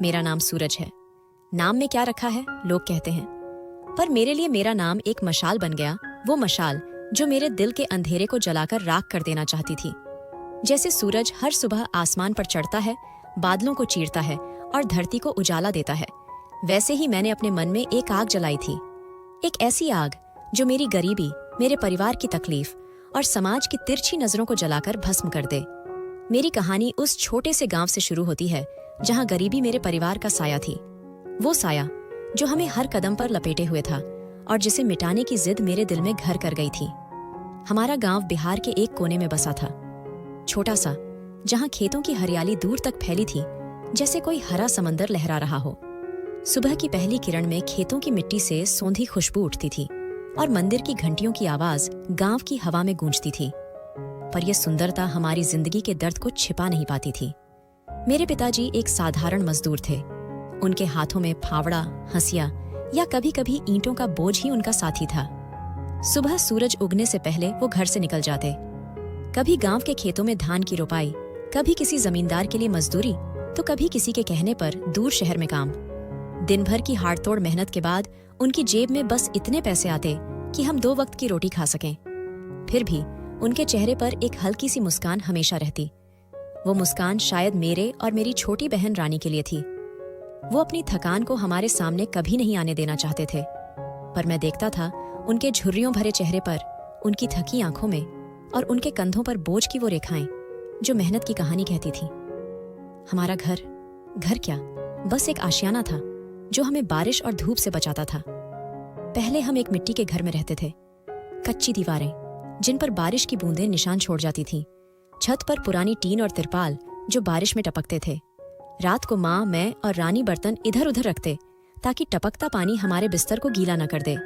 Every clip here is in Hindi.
मेरा नाम सूरज है। नाम में क्या रखा है लोग कहते हैं, पर मेरे लिए मेरा नाम एक मशाल बन गया। वो मशाल जो मेरे दिल के अंधेरे को जलाकर राख कर देना चाहती थी। जैसे सूरज हर सुबह आसमान पर चढ़ता है, बादलों को चीरता है और धरती को उजाला देता है, वैसे ही मैंने अपने मन में एक आग जलाई थी। एक ऐसी आग जो मेरी गरीबी, मेरे परिवार की तकलीफ और समाज की तिरछी नजरों को जलाकर भस्म कर दे। मेरी कहानी उस छोटे से गांव से शुरू होती है जहां गरीबी मेरे परिवार का साया थी। वो साया जो हमें हर कदम पर लपेटे हुए था और जिसे मिटाने की जिद मेरे दिल में घर कर गई थी। हमारा गांव बिहार के एक कोने में बसा था, छोटा सा, जहां खेतों की हरियाली दूर तक फैली थी, जैसे कोई हरा समंदर लहरा रहा हो। सुबह की पहली किरण में खेतों की मिट्टी से सौंधी खुशबू उठती थी और मंदिर की घंटियों की आवाज गांव की हवा में गूंजती थी। पर यह सुंदरता हमारी जिंदगी के दर्द को छिपा नहीं पाती थी। मेरे पिताजी एक साधारण मजदूर थे। उनके हाथों में फावड़ा, हंसिया या कभी कभी ईंटों का बोझ ही उनका साथी था। सुबह सूरज उगने से पहले वो घर से निकल जाते। कभी गांव के खेतों में धान की रोपाई, कभी किसी जमींदार के लिए मजदूरी, तो कभी किसी के कहने पर दूर शहर में काम। दिन भर की हाड़तोड़ मेहनत के बाद उनकी जेब में बस इतने पैसे आते कि हम 2 वक्त की रोटी खा सकें। फिर भी उनके चेहरे पर एक हल्की सी मुस्कान हमेशा रहती। वो मुस्कान शायद मेरे और मेरी छोटी बहन रानी के लिए थी। वो अपनी थकान को हमारे सामने कभी नहीं आने देना चाहते थे, पर मैं देखता था उनके झुर्रियों भरे चेहरे पर, उनकी थकी आंखों में और उनके कंधों पर बोझ की वो रेखाएं जो मेहनत की कहानी कहती थी। हमारा घर क्या, बस एक आशियाना था जो हमें बारिश और धूप से बचाता था। पहले हम एक मिट्टी के घर में रहते थे। कच्ची दीवारें जिन पर बारिश की बूंदें निशान छोड़ जाती थीं, छत पर पुरानी टीन और तिरपाल जो बारिश में टपकते थे। रात को माँ, मैं और रानी बर्तन इधर उधर रखते ताकि टपकता पानी हमारे बिस्तर को गीला न कर दे।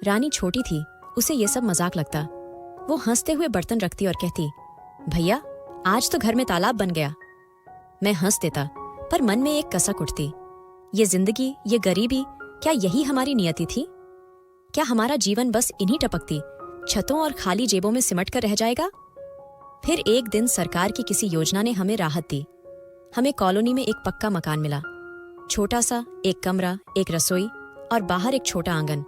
रानी छोटी थी, उसे ये सब मजाक लगता। वो हंसते हुए बर्तन रखती और कहती, भैया आज तो घर में तालाब बन गया। मैं हंस देता, पर मन में एक कसक उठती। ये जिंदगी, ये गरीबी, क्या यही हमारी नियति थी? क्या हमारा जीवन बस इन्हीं टपकती छतों और खाली जेबों में सिमट कर रह जाएगा? फिर एक दिन सरकार की किसी योजना ने हमें राहत दी। हमें कॉलोनी में एक पक्का मकान मिला, छोटा सा, एक कमरा, एक रसोई और बाहर एक छोटा आंगन।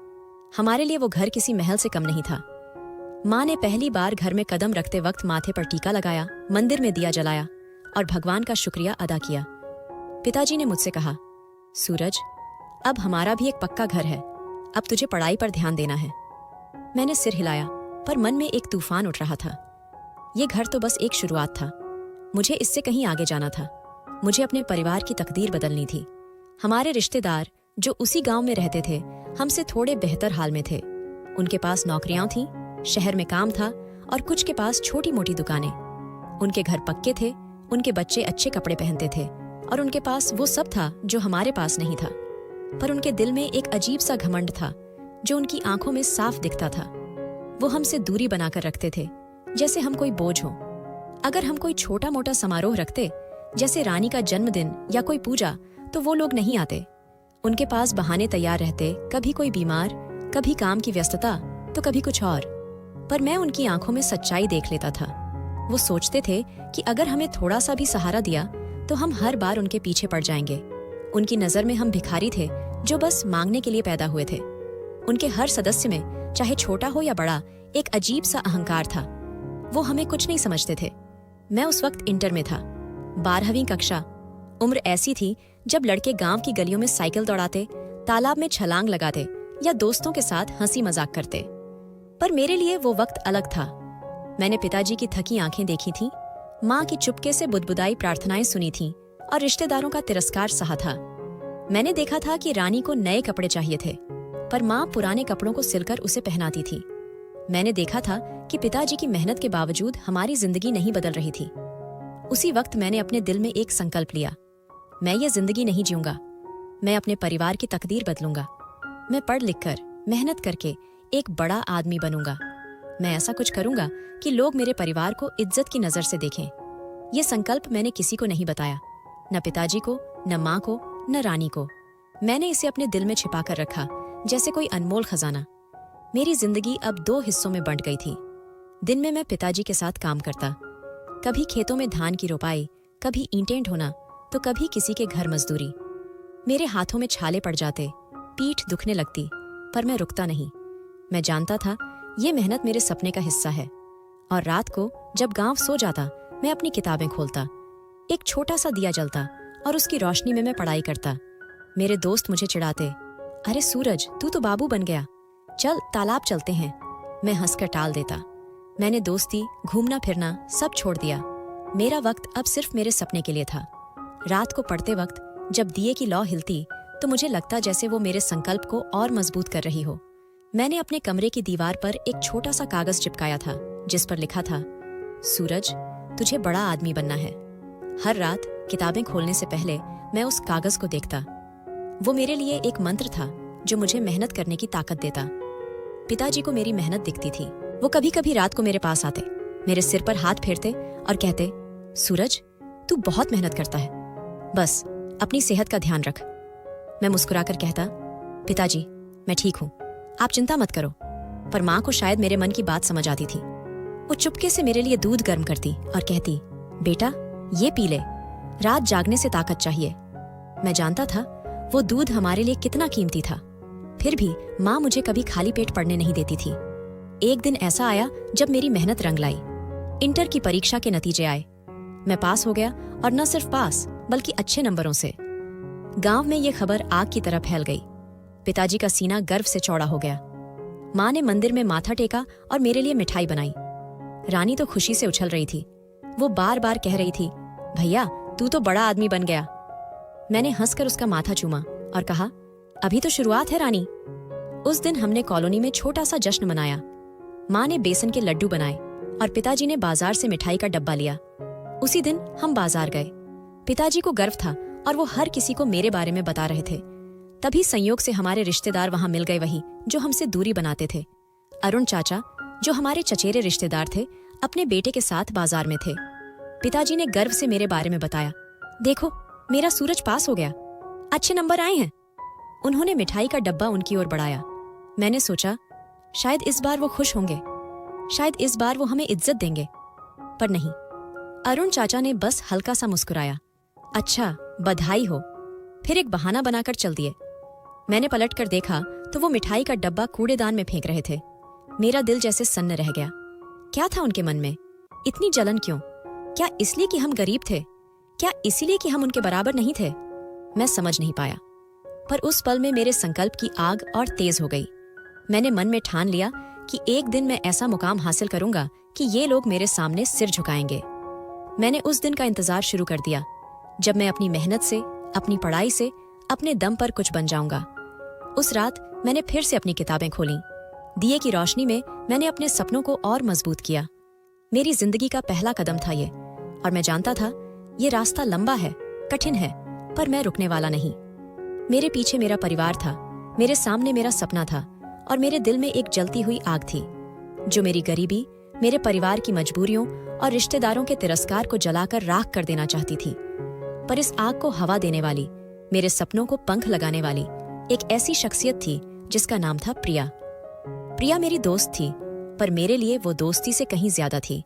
हमारे लिए वो घर किसी महल से कम नहीं था। माँ ने पहली बार घर में कदम रखते वक्त माथे पर टीका लगाया, मंदिर में दिया जलाया और भगवान का शुक्रिया अदा किया। पिताजी ने मुझसे कहा, सूरज, अब हमारा भी एक पक्का घर है, अब तुझे पढ़ाई पर ध्यान देना है। मैंने सिर हिलाया, पर मन में एक तूफान उठ रहा था। ये घर तो बस एक शुरुआत था, मुझे इससे कहीं आगे जाना था। मुझे अपने परिवार की तकदीर बदलनी थी। हमारे रिश्तेदार जो उसी गांव में रहते थे, हमसे थोड़े बेहतर हाल में थे। उनके पास नौकरियां थीं, शहर में काम था और कुछ के पास छोटी मोटी दुकानें। उनके घर पक्के थे, उनके बच्चे अच्छे कपड़े पहनते थे और उनके पास वो सब था जो हमारे पास नहीं था। पर उनके दिल में एक अजीब सा घमंड था जो उनकी आंखों में साफ दिखता था। वो हमसे दूरी बनाकर रखते थे, जैसे हम कोई बोझ हो। अगर हम कोई छोटा मोटा समारोह रखते, जैसे रानी का जन्मदिन या कोई पूजा, तो वो लोग नहीं आते। उनके पास बहाने तैयार रहते, कभी कोई बीमार, कभी काम की व्यस्तता, तो कभी कुछ और। पर मैं उनकी आंखों में सच्चाई देख लेता था। वो सोचते थे कि अगर हमें थोड़ा सा भी सहारा दिया तो हम हर बार उनके पीछे पड़ जाएंगे। उनकी नजर में हम भिखारी थे जो बस मांगने के लिए पैदा हुए थे। उनके हर सदस्य में, चाहे छोटा हो या बड़ा, एक अजीब सा अहंकार था। वो हमें कुछ नहीं समझते थे। मैं उस वक्त इंटर में था, 12वीं कक्षा। उम्र ऐसी थी जब लड़के गांव की गलियों में साइकिल दौड़ाते, तालाब में छलांग लगाते या दोस्तों के साथ हंसी मजाक करते। पर मेरे लिए वो वक्त अलग था। मैंने पिताजी की थकी आंखें देखी थीं, माँ की चुपके से बुदबुदाई प्रार्थनाएं सुनी थीं और रिश्तेदारों का तिरस्कार सहा था। मैंने देखा था कि रानी को नए कपड़े चाहिए थे, पर माँ पुराने कपड़ों को सिलकर उसे पहनाती थी। मैंने देखा था कि पिताजी की मेहनत के बावजूद हमारी जिंदगी नहीं बदल रही थी। उसी वक्त मैंने अपने दिल में एक संकल्प लिया, मैं ये जिंदगी नहीं जीऊंगा। मैं अपने परिवार की तकदीर बदलूंगा। मैं पढ़ लिख कर, मेहनत करके एक बड़ा आदमी बनूंगा। मैं ऐसा कुछ करूंगा कि लोग मेरे परिवार को इज्जत की नजर से देखें। ये संकल्प मैंने किसी को नहीं बताया, न पिताजी को, न माँ को, न रानी को। मैंने इसे अपने दिल में छिपा कर रखा, जैसे कोई अनमोल खजाना। मेरी जिंदगी अब 2 हिस्सों में बंट गई थी। दिन में मैं पिताजी के साथ काम करता, कभी खेतों में धान की रोपाई, कभी ईंटें ढोना, तो कभी किसी के घर मजदूरी। मेरे हाथों में छाले पड़ जाते, पीठ दुखने लगती, पर मैं रुकता नहीं। मैं जानता था ये मेहनत मेरे सपने का हिस्सा है। और रात को जब गांव सो जाता, मैं अपनी किताबें खोलता। एक छोटा सा दिया जलता और उसकी रोशनी में मैं पढ़ाई करता। मेरे दोस्त मुझे चिढ़ाते, अरे सूरज, तू तो बाबू बन गया, चल तालाब चलते हैं। मैं हंसकर टाल देता। मैंने दोस्ती, घूमना फिरना सब छोड़ दिया। मेरा वक्त अब सिर्फ मेरे सपने के लिए था। रात को पढ़ते वक्त जब दिए की लौ हिलती तो मुझे लगता जैसे वो मेरे संकल्प को और मजबूत कर रही हो। मैंने अपने कमरे की दीवार पर एक छोटा सा कागज चिपकाया था जिस पर लिखा था, सूरज, तुझे बड़ा आदमी बनना है। हर रात किताबें खोलने से पहले मैं उस कागज को देखता। वो मेरे लिए एक मंत्र था जो मुझे मेहनत करने की ताकत देता। पिताजी को मेरी मेहनत दिखती थी। वो कभी कभी रात को मेरे पास आते, मेरे सिर पर हाथ फेरते और कहते, सूरज, तू बहुत मेहनत करता है, बस अपनी सेहत का ध्यान रख। मैं मुस्कुराकर कहता, पिताजी, मैं ठीक हूं, आप चिंता मत करो। पर माँ को शायद मेरे मन की बात समझ आती थी। वो चुपके से मेरे लिए दूध गर्म करती और कहती, बेटा, ये पी ले, रात जागने से ताकत चाहिए। मैं जानता था वो दूध हमारे लिए कितना कीमती था। फिर भी माँ मुझे कभी खाली पेट पढ़ने नहीं देती थी। एक दिन ऐसा आया जब मेरी मेहनत रंग लाई। इंटर की परीक्षा के नतीजे आए। मैं पास हो गया, और न सिर्फ पास बल्कि अच्छे नंबरों से। गांव में ये खबर आग की तरह फैल गई। पिताजी का सीना गर्व से चौड़ा हो गया। माँ ने मंदिर में माथा टेका और मेरे लिए मिठाई बनाई। रानी तो खुशी से उछल रही थी। वो बार बार कह रही थी, भैया, तू तो बड़ा आदमी बन गया। मैंने हंसकर उसका माथा चूमा और कहा, अभी तो शुरुआत है रानी। उस दिन हमने कॉलोनी में छोटा सा जश्न मनाया। माँ ने बेसन के लड्डू बनाए और पिताजी ने बाजार से मिठाई का डब्बा लिया। उसी दिन हम बाजार गए। पिताजी को गर्व था और वो हर किसी को मेरे बारे में बता रहे थे। तभी संयोग से हमारे रिश्तेदार वहां मिल गए, वही जो हमसे दूरी बनाते थे। अरुण चाचा, जो हमारे चचेरे रिश्तेदार थे, अपने बेटे के साथ बाजार में थे। पिताजी ने गर्व से मेरे बारे में बताया, देखो, मेरा सूरज पास हो गया, अच्छे नंबर आए हैं। उन्होंने मिठाई का डब्बा उनकी ओर बढ़ाया। मैंने सोचा, शायद इस बार वो खुश होंगे, शायद इस बार वो हमें इज्जत देंगे। पर नहीं। अरुण चाचा ने बस हल्का सा मुस्कुराया, अच्छा, बधाई हो। फिर एक बहाना बनाकर चल दिए। मैंने पलटकर देखा तो वो मिठाई का डब्बा कूड़ेदान में फेंक रहे थे। मेरा दिल जैसे सन्न रह गया। क्या था उनके मन में? इतनी जलन क्यों? क्या इसलिए कि हम गरीब थे? क्या इसीलिए कि हम उनके बराबर नहीं थे? मैं समझ नहीं पाया। पर उस पल में मेरे संकल्प की आग और तेज हो गई। मैंने मन में ठान लिया कि एक दिन मैं ऐसा मुकाम हासिल करूंगा कि ये लोग मेरे सामने सिर झुकाएंगे। मैंने उस दिन का इंतजार शुरू कर दिया जब मैं अपनी मेहनत से, अपनी पढ़ाई से, अपने दम पर कुछ बन जाऊंगा। उस रात मैंने फिर से अपनी किताबें खोलीं। दिए की रोशनी में मैंने अपने सपनों को और मजबूत किया। मेरी जिंदगी का पहला कदम था ये, और मैं जानता था ये रास्ता लंबा है, कठिन है, पर मैं रुकने वाला नहीं। मेरे पीछे मेरा परिवार था, मेरे सामने मेरा सपना था, और मेरे दिल में एक जलती हुई आग थी जो मेरी गरीबी, मेरे परिवार की मजबूरियों और रिश्तेदारों के तिरस्कार को जलाकर राख कर देना चाहती थी। पर इस आग को हवा देने वाली, मेरे सपनों को पंख लगाने वाली एक ऐसी शख्सियत थी जिसका नाम था प्रिया। प्रिया मेरी दोस्त थी, पर मेरे लिए वो दोस्ती से कहीं ज्यादा थी।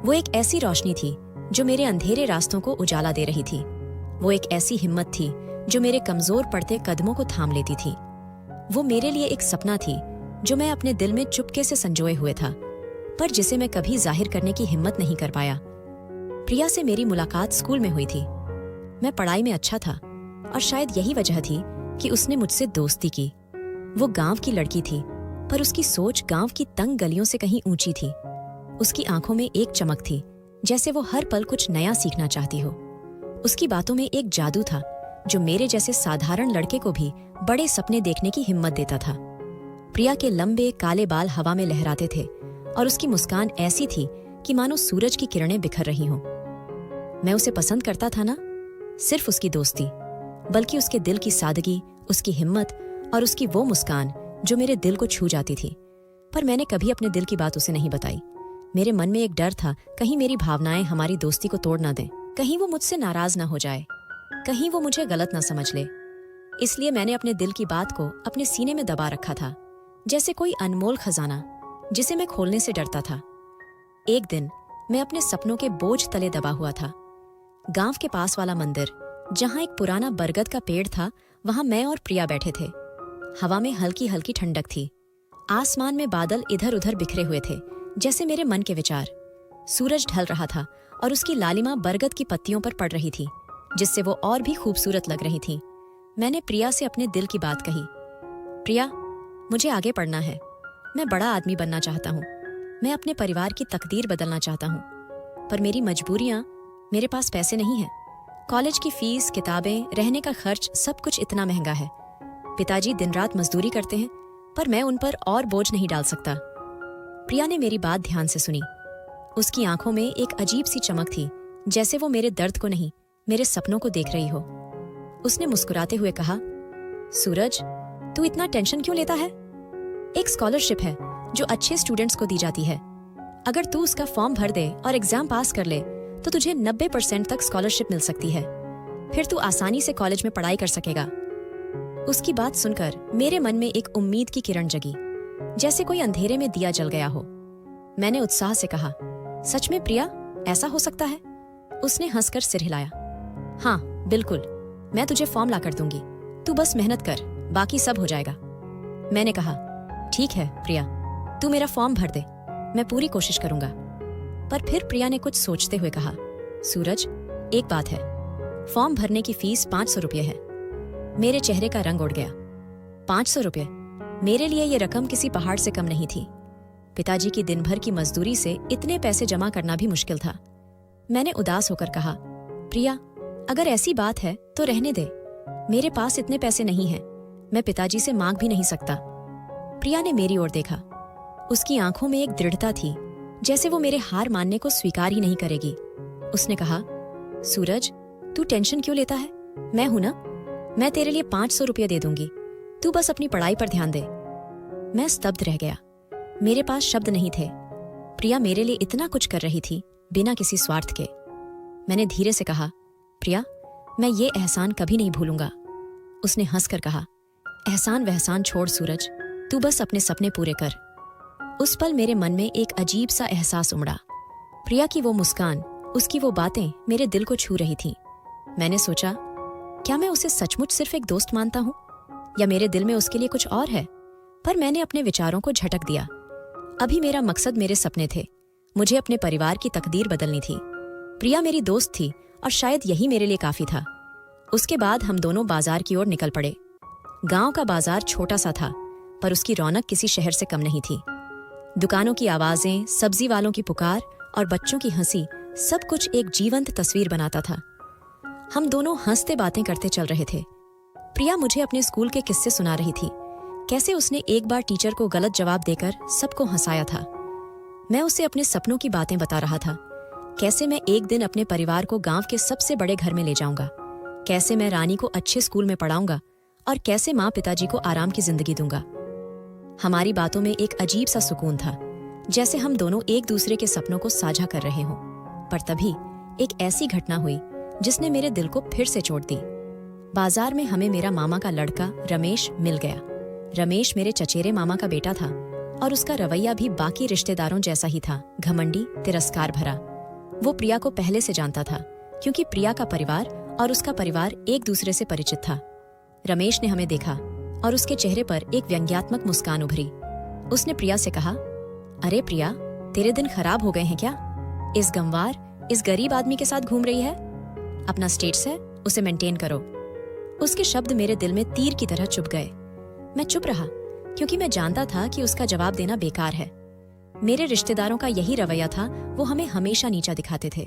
वो एक ऐसी रोशनी थी जो मेरे अंधेरे रास्तों को उजाला दे रही थी। वो एक ऐसी हिम्मत थी जो मेरे कमजोर पड़ते कदमों को थाम लेती थी। वो मेरे लिए एक सपना थी जो मैं अपने दिल में चुपके से संजोए हुए था, पर जिसे मैं कभी जाहिर करने की हिम्मत नहीं कर पाया। प्रिया से मेरी मुलाकात स्कूल में हुई थी। मैं पढ़ाई में अच्छा था, और शायद यही वजह थी कि उसने मुझसे दोस्ती की। वो गांव की लड़की थी, पर उसकी सोच गांव की तंग गलियों से कहीं ऊंची थी। उसकी आंखों में एक चमक थी, जैसे वो हर पल कुछ नया सीखना चाहती हो। उसकी बातों में एक जादू था जो मेरे जैसे साधारण लड़के को भी बड़े सपने देखने की हिम्मत देता था। प्रिया के लंबे काले बाल हवा में लहराते थे, और उसकी मुस्कान ऐसी थी कि मानो सूरज की किरणें बिखर रही हों। मैं उसे पसंद करता था ना सिर्फ उसकी दोस्ती, बल्कि उसके दिल की सादगी, उसकी हिम्मत और उसकी वो मुस्कान जो मेरे दिल को छू जाती थी। पर मैंने कभी अपने दिल की बात उसे नहीं बताई। मेरे मन में एक डर था, कहीं मेरी भावनाएं हमारी दोस्ती को तोड़ ना दें, कहीं वो मुझसे नाराज ना हो जाए, कहीं वो मुझे गलत ना समझ ले। इसलिए मैंने अपने दिल की बात को अपने सीने में दबा रखा था, जैसे कोई अनमोल खजाना जिसे मैं खोलने से डरता था। एक दिन मैं अपने सपनों के बोझ तले दबा हुआ था। गांव के पास वाला मंदिर जहां एक पुराना बरगद का पेड़ था, वहां मैं और प्रिया बैठे थे। हवा में हल्की हल्की ठंडक थी। आसमान में बादल इधर उधर बिखरे हुए थे, जैसे मेरे मन के विचार। सूरज ढल रहा था और उसकी लालिमा बरगद की पत्तियों पर पड़ रही थी, जिससे वो और भी खूबसूरत लग रही थी। मैंने प्रिया से अपने दिल की बात कही। प्रिया, मुझे आगे पढ़ना है। मैं बड़ा आदमी बनना चाहता हूँ। मैं अपने परिवार की तकदीर बदलना चाहता हूँ। पर मेरी मजबूरियां, मेरे पास पैसे नहीं हैं। कॉलेज की फीस, किताबें, रहने का खर्च, सब कुछ इतना महंगा है। पिताजी दिन रात मजदूरी करते हैं, पर मैं उन पर और बोझ नहीं डाल सकता। प्रिया ने मेरी बात ध्यान से सुनी। उसकी आंखों में एक अजीब सी चमक थी, जैसे वो मेरे दर्द को नहीं, मेरे सपनों को देख रही हो। उसने मुस्कुराते हुए कहा, सूरज, तू इतना टेंशन क्यों लेता है? एक स्कॉलरशिप है जो अच्छे स्टूडेंट्स को दी जाती है। अगर तू उसका फॉर्म भर दे और एग्जाम पास कर ले तो तुझे 90% तक स्कॉलरशिप मिल सकती है। फिर तू आसानी से कॉलेज में पढ़ाई कर सकेगा। उसकी बात सुनकर मेरे मन में एक उम्मीद की किरण जगी, जैसे कोई अंधेरे में दिया जल गया हो। मैंने उत्साह से कहा, सच में प्रिया, ऐसा हो सकता है? उसने हंसकर सिर हिलाया। हाँ, बिल्कुल, मैं तुझे फॉर्म ला कर दूंगी। तू बस मेहनत कर, बाकी सब हो जाएगा। मैंने कहा, ठीक है प्रिया, तू मेरा फॉर्म भर दे, मैं पूरी कोशिश करूंगा। पर फिर प्रिया ने कुछ सोचते हुए कहा, सूरज, एक बात है, फॉर्म भरने की फीस 500 रुपये है। मेरे चेहरे का रंग उड़ गया। 500 रुपये? मेरे लिए ये रकम किसी पहाड़ से कम नहीं थी। पिताजी की दिन भर की मजदूरी से इतने पैसे जमा करना भी मुश्किल था। मैंने उदास होकर कहा, प्रिया, अगर ऐसी बात है तो रहने दे। मेरे पास इतने पैसे नहीं हैं, मैं पिताजी से मांग भी नहीं सकता। प्रिया ने मेरी ओर देखा। उसकी आंखों में एक दृढ़ता थी, जैसे वो मेरे हार मानने को स्वीकार ही नहीं करेगी। उसने कहा, सूरज, तू टेंशन क्यों लेता है? मैं हूं ना, मैं तेरे लिए 500 रुपये दे दूंगी। तू बस अपनी पढ़ाई पर ध्यान दे। मैं स्तब्ध रह गया। मेरे पास शब्द नहीं थे। प्रिया मेरे लिए इतना कुछ कर रही थी, बिना किसी स्वार्थ के। मैंने धीरे से कहा, प्रिया, मैं ये एहसान कभी नहीं भूलूंगा। उसने हंसकर कहा, एहसान वहसान छोड़ सूरज, तू बस अपने सपने पूरे कर। उस पल मेरे मन में एक अजीब सा एहसास उमड़ा। प्रिया की वो मुस्कान, उसकी वो बातें मेरे दिल को छू रही थीं। मैंने सोचा, क्या मैं उसे सचमुच सिर्फ एक दोस्त मानता हूं, या मेरे दिल में उसके लिए कुछ और है? पर मैंने अपने विचारों को झटक दिया। अभी मेरा मकसद मेरे सपने थे। मुझे अपने परिवार की तकदीर बदलनी थी। प्रिया मेरी दोस्त थी और शायद यही मेरे लिए काफी था। उसके बाद हम दोनों बाजार की ओर निकल पड़े। गांव का बाजार छोटा सा था, पर उसकी रौनक किसी शहर से कम नहीं थी। दुकानों की आवाजें, सब्जी वालों की पुकार और बच्चों की हंसी, सब कुछ एक जीवंत तस्वीर बनाता था। हम दोनों हंसते बातें करते चल रहे थे। प्रिया मुझे अपने स्कूल के किस्से सुना रही थी, कैसे उसने एक बार टीचर को गलत जवाब देकर सबको हंसाया था। मैं उसे अपने सपनों की बातें बता रहा था, कैसे मैं एक दिन अपने परिवार को गांव के सबसे बड़े घर में ले जाऊंगा, कैसे मैं रानी को अच्छे स्कूल में पढ़ाऊंगा और कैसे माँ पिताजी को आराम की जिंदगी दूंगा। हमारी बातों में एक अजीब सा सुकून था, जैसे हम दोनों एक दूसरे के सपनों को साझा कर रहे हों। पर तभी एक ऐसी घटना हुई जिसने मेरे दिल को फिर से चोट दी। बाजार में हमें मेरा मामा का लड़का रमेश मिल गया। रमेश मेरे चचेरे मामा का बेटा था और उसका रवैया भी बाकी रिश्तेदारों जैसा ही था, घमंडी, तिरस्कार भरा। वो प्रिया को पहले से जानता था, क्योंकि प्रिया का परिवार और उसका परिवार एक दूसरे से परिचित था। रमेश ने हमें देखा और उसके चेहरे पर एक व्यंग्यात्मक मुस्कान उभरी। उसने प्रिया से कहा, अरे प्रिया, तेरे दिन खराब हो गए हैं क्या? इस गंवार, इस गरीब आदमी के साथ घूम रही है? अपना स्टेटस है, उसे मेंटेन करो। उसके शब्द मेरे दिल में तीर की तरह चुभ गए। मैं चुप रहा, क्योंकि मैं जानता था कि उसका जवाब देना बेकार है। मेरे रिश्तेदारों का यही रवैया था, वो हमें हमेशा नीचा दिखाते थे।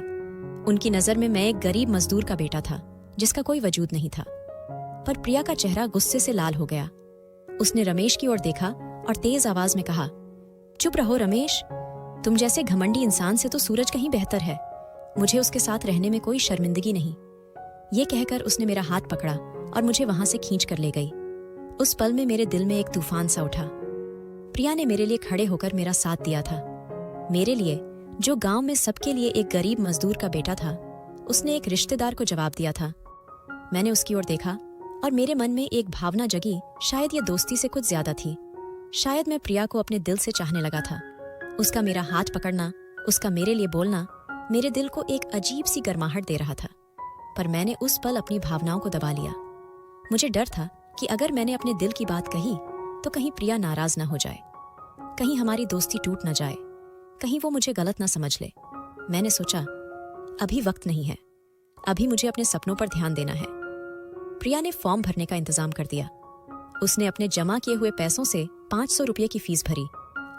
उनकी नजर में मैं एक गरीब मजदूर का बेटा था, जिसका कोई वजूद नहीं था। पर प्रिया का चेहरा गुस्से से लाल हो गया। उसने रमेश की ओर देखा और तेज आवाज में कहा, चुप रहो रमेश, तुम जैसे घमंडी इंसान से तो सूरज कहीं बेहतर है। मुझे उसके साथ रहने में कोई शर्मिंदगी नहीं। ये कहकर उसने मेरा हाथ पकड़ा और मुझे वहां से खींच कर ले गई। उस पल में मेरे दिल में एक तूफान सा उठा। प्रिया ने मेरे लिए खड़े होकर मेरा साथ दिया था। मेरे लिए, जो गांव में सबके लिए एक गरीब मजदूर का बेटा था, उसने एक रिश्तेदार को जवाब दिया था। मैंने उसकी ओर देखा और मेरे मन में एक भावना जगी, शायद ये दोस्ती से कुछ ज्यादा थी। शायद मैं प्रिया को अपने दिल से चाहने लगा था। उसका मेरा हाथ पकड़ना, उसका मेरे लिए बोलना, मेरे दिल को एक अजीब सी गर्माहट दे रहा था। पर मैंने उस पल अपनी भावनाओं को दबा लिया। मुझे डर था कि अगर मैंने अपने दिल की बात कही तो कहीं प्रिया नाराज ना हो जाए, कहीं हमारी दोस्ती टूट ना जाए, कहीं वो मुझे गलत ना समझ ले। मैंने सोचा अभी वक्त नहीं है, अभी मुझे अपने सपनों पर ध्यान देना है। प्रिया ने फॉर्म भरने का इंतजाम कर दिया। उसने अपने जमा किए हुए पैसों से 500 रुपये की फीस भरी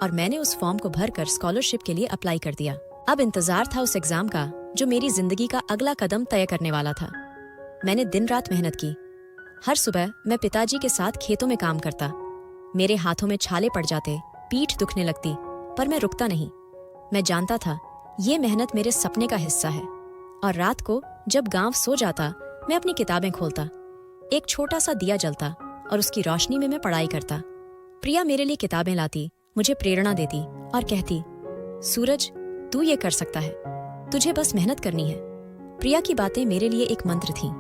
और मैंने उस फॉर्म को भरकर स्कॉलरशिप के लिए अप्लाई कर दिया। अब इंतजार था उस एग्जाम का जो मेरी जिंदगी का अगला कदम तय करने वाला था। मैंने दिन रात मेहनत की। हर सुबह मैं पिताजी के साथ खेतों में काम करता। मेरे हाथों में छाले पड़ जाते, पीठ दुखने लगती, पर मैं रुकता नहीं। मैं जानता था ये मेहनत मेरे सपने का हिस्सा है। और रात को जब गांव सो जाता, मैं अपनी किताबें खोलता, एक छोटा सा दिया जलता और उसकी रोशनी में मैं पढ़ाई करता। प्रिया मेरे लिए किताबें लाती, मुझे प्रेरणा देती और कहती, सूरज तू ये कर सकता है, तुझे बस मेहनत करनी है। प्रिया की बातें मेरे लिए एक मंत्र थीं।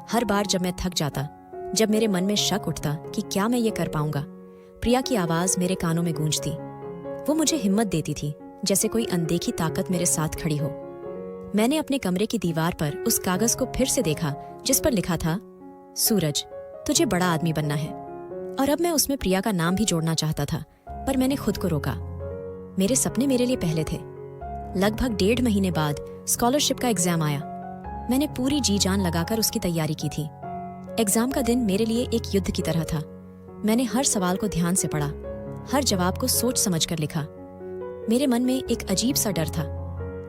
हर बार जब मैं थक जाता, जब मेरे मन में शक उठता कि क्या मैं ये कर पाऊंगा, प्रिया की आवाज मेरे कानों में गूंजती। वो मुझे हिम्मत देती थी, जैसे कोई अनदेखी ताकत मेरे साथ खड़ी हो। मैंने अपने कमरे की दीवार पर उस कागज को फिर से देखा जिस पर लिखा था, सूरज तुझे बड़ा आदमी बनना है। और अब मैं उसमें प्रिया का नाम भी जोड़ना चाहता था, पर मैंने खुद को रोका। मेरे सपने मेरे लिए पहले थे। लगभग 1.5 महीने बाद स्कॉलरशिप का एग्जाम आया। मैंने पूरी जी जान लगाकर उसकी तैयारी की थी। एग्जाम का दिन मेरे लिए एक युद्ध की तरह था। मैंने हर सवाल को ध्यान से पढ़ा, हर जवाब को सोच समझकर लिखा। मेरे मन में एक अजीब सा डर था।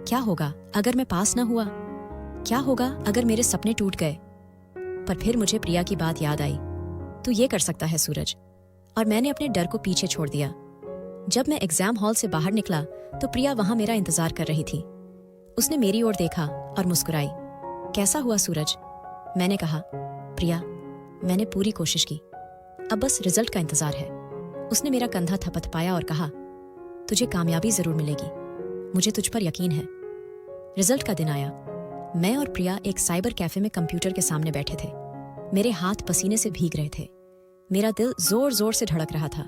क्या होगा अगर मैं पास ना हुआ? क्या होगा अगर मेरे सपने टूट गए? पर फिर मुझे प्रिया की बात याद आई, तू ये कर सकता है सूरज। और मैंने अपने डर को पीछे छोड़ दिया। जब मैं एग्जाम हॉल से बाहर निकला तो प्रिया वहां मेरा इंतजार कर रही थी। उसने मेरी ओर देखा और मुस्कुराई। कैसा हुआ सूरज? मैंने कहा, प्रिया मैंने पूरी कोशिश की, अब बस रिजल्ट का इंतजार है। उसने मेरा कंधा थपथपाया और कहा, तुझे कामयाबी जरूर मिलेगी, मुझे तुझ पर यकीन है। रिजल्ट का दिन आया। मैं और प्रिया एक साइबर कैफे में कंप्यूटर के सामने बैठे थे। मेरे हाथ पसीने से भीग रहे थे। मेरा दिल जोर जोर से धड़क रहा था।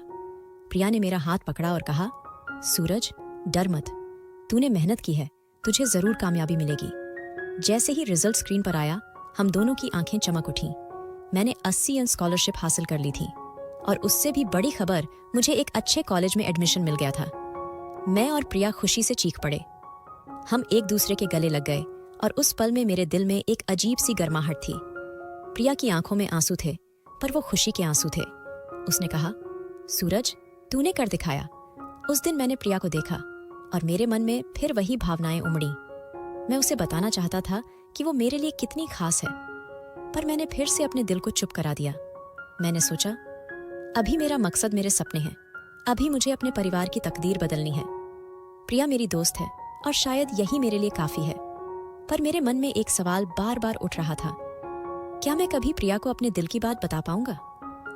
प्रिया ने मेरा हाथ पकड़ा और कहा, सूरज डर मत, तूने मेहनत की है, तुझे जरूर कामयाबी मिलेगी। जैसे ही रिजल्ट स्क्रीन पर आया, हम दोनों की आंखें चमक उठीं। मैंने 80 अंक स्कॉलरशिप हासिल कर ली थी और उससे भी बड़ी खबर, मुझे एक अच्छे कॉलेज में एडमिशन मिल गया था। मैं और प्रिया खुशी से चीख पड़े। हम एक दूसरे के गले लग गए और उस पल में मेरे दिल में एक अजीब सी गर्माहट थी। प्रिया की आंखों में आंसू थे, पर वो खुशी के आंसू थे। उसने कहा, सूरज तूने कर दिखाया। उस दिन मैंने प्रिया को देखा और मेरे मन में फिर वही भावनाएं उमड़ी। मैं उसे बताना चाहता था कि वो मेरे लिए कितनी खास है, पर मैंने फिर से अपने दिल को चुप करा दिया। मैंने सोचा, अभी मेरा मकसद मेरे सपने हैं, अभी मुझे अपने परिवार की तकदीर बदलनी है। प्रिया मेरी दोस्त है और शायद यही मेरे लिए काफी है। पर मेरे मन में एक सवाल बार बार उठ रहा था, क्या मैं कभी प्रिया को अपने दिल की बात बता पाऊंगा,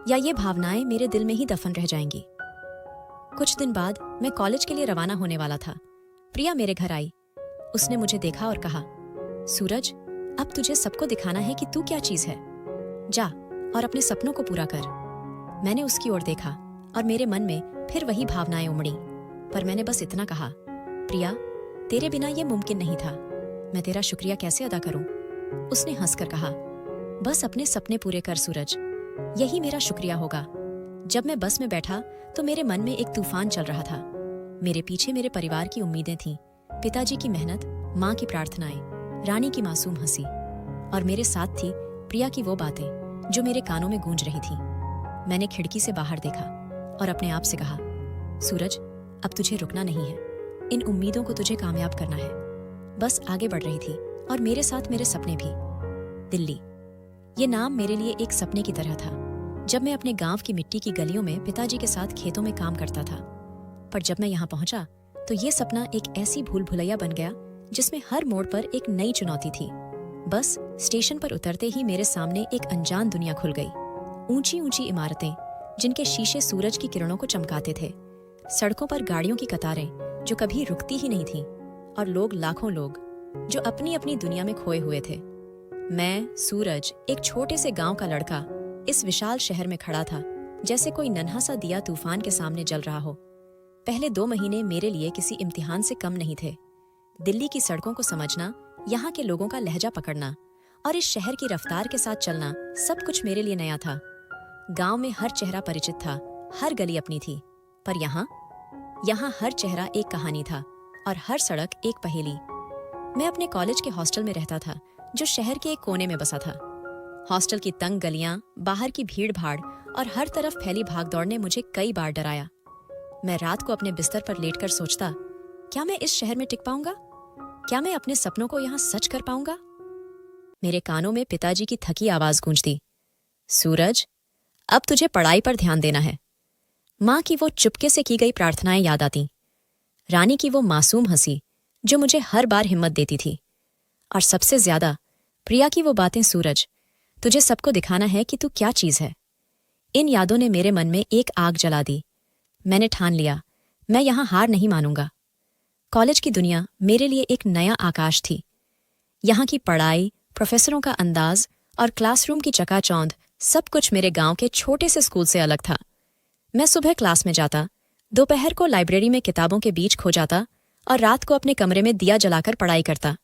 या ये भावनाएं मेरे दिल में ही दफन रह जाएंगी? कुछ दिन बाद मैं कॉलेज के लिए रवाना होने वाला था। प्रिया मेरे घर आई। उसने मुझे देखा और कहा, सूरज अब तुझे सबको दिखाना है कि तू क्या चीज है, जा और अपने सपनों को पूरा कर। मैंने उसकी ओर देखा और मेरे मन में फिर वही भावनाएं उमड़ी, पर मैंने बस इतना कहा, प्रिया तेरे बिना ये मुमकिन नहीं था, मैं तेरा शुक्रिया कैसे अदा करूं? उसने हंसकर कहा, बस अपने सपने पूरे कर सूरज, यही मेरा शुक्रिया होगा। जब मैं बस में बैठा तो मेरे मन में एक तूफान चल रहा था। मेरे पीछे मेरे परिवार की उम्मीदें थीं, पिताजी की मेहनत, माँ की प्रार्थनाएं, रानी की मासूम हंसी, और मेरे साथ थी प्रिया की वो बातें जो मेरे कानों में गूंज रही थीं। मैंने खिड़की से बाहर देखा और अपने आप से कहा, सूरज अब तुझे रुकना नहीं है, इन उम्मीदों को तुझे कामयाब करना है। बस आगे बढ़ रही थी और मेरे साथ मेरे सपने भी। दिल्ली, ये नाम मेरे लिए एक सपने की तरह था। जब मैं अपने गांव की मिट्टी की गलियों में पिताजी के साथ खेतों में काम करता था, पर जब मैं यहाँ पहुंचा तो ये सपना एक ऐसी भूल भुलैया बन गया जिसमें हर मोड़ पर एक नई चुनौती थी। बस स्टेशन पर उतरते ही मेरे सामने एक अनजान दुनिया खुल गई। ऊंची ऊंची इमारतें जिनके शीशे सूरज की किरणों को चमकाते थे, सड़कों पर गाड़ियों की कतारें जो कभी रुकती ही नहीं थीं, और लोग, लाखों लोग जो अपनी अपनी दुनिया में खोए हुए थे। मैं सूरज, एक छोटे से गांव का लड़का, इस विशाल शहर में खड़ा था जैसे कोई नन्हा सा दिया तूफान के सामने जल रहा हो। पहले 2 महीने मेरे लिए किसी इम्तिहान से कम नहीं थे। दिल्ली की सड़कों को समझना, यहाँ के लोगों का लहजा पकड़ना और इस शहर की रफ्तार के साथ चलना सब कुछ मेरे लिए नया था। गांव में हर चेहरा परिचित था, हर गली अपनी थी, पर यहाँ हर चेहरा एक कहानी था और हर सड़क एक पहेली। मैं अपने कॉलेज के हॉस्टल में रहता था, जो शहर के एक कोने में बसा था। हॉस्टल की तंग गलियां, बाहर की भीड़ भाड़ और हर तरफ फैली भागदौड़ ने मुझे कई बार डराया। मैं रात को अपने बिस्तर पर लेटकर सोचता, क्या मैं इस शहर में टिक पाऊंगा? क्या मैं अपने सपनों को यहाँ सच कर पाऊंगा? मेरे कानों में पिताजी की थकी आवाज गूंजती, सूरज, अब तुझे पढ़ाई पर ध्यान देना है। माँ की वो चुपके से की गई प्रार्थनाएं याद आती, रानी की वो मासूम हंसी जो मुझे हर बार हिम्मत देती थी, और सबसे ज्यादा प्रिया की वो बातें, सूरज, तुझे सबको दिखाना है कि तू क्या चीज है। इन यादों ने मेरे मन में एक आग जला दी। मैंने ठान लिया, मैं यहां हार नहीं मानूंगा। कॉलेज की दुनिया मेरे लिए एक नया आकाश थी। यहाँ की पढ़ाई, प्रोफेसरों का अंदाज और क्लासरूम की चकाचौंध सब कुछ मेरे गांव के छोटे से स्कूल से अलग था। मैं सुबह क्लास में जाता, दोपहर को लाइब्रेरी में किताबों के बीच खो जाता और रात को अपने कमरे में दिया जलाकर पढ़ाई करता।